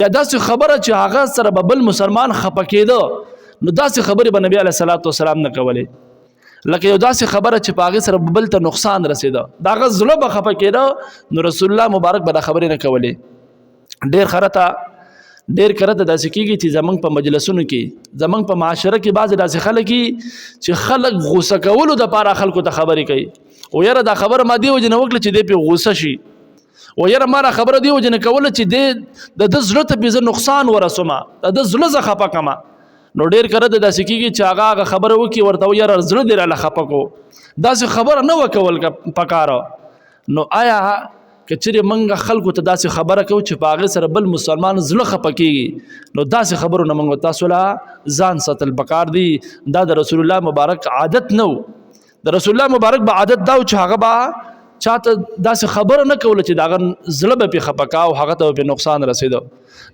یا داسې خبره چې هغه سره به بل مسلمان خفه کېده نو داسې خبرې به نبی علیه الصلاة والسلام نه کولې لکه یو داسې خبره چې په هغې سره بل ته نقصان رسېده د هغه زړه به خفه کېده نو رسول الله مبارک به دا خبرې نه کولې ډېر کرته داسې کېږي چې زمونږ په مجلسونو کې زمونږ په معاشره کې بعضې داسې خلک چې خلک غوسه کولو دپاره خلکو ته خبرې کوي او یاره دا خبره ما دې وجې نه وکړه چې دی پرې غوسه شي و یاره ما دا خبره دې وجې نه کوله چې د ده زړه ته پرې زه نقصان ورسومه د ده زړه زه خفه کړمه نو ډېر کرته داسې کېږي چې هغه خبره وکړي ورته و یاره زړه دې راله خفه کړو داسې خبره نه وکول پکاره نو آیا که چیرې موږ خلکو ته داسې خبره کوو چې په هغې سره بل مسلمان زړه خفه کېږي نو داسې خبرو نه موږ تاسو له ځان ساتل پکار دي دا د رسول الله مبارک عادت نه و د رسول الله مبارک به عادت دا و چې هغه به چاته داسې خبره نه کوله چې د هغه زړه به پرې خفه کا او هغه ته به نقصان رسېده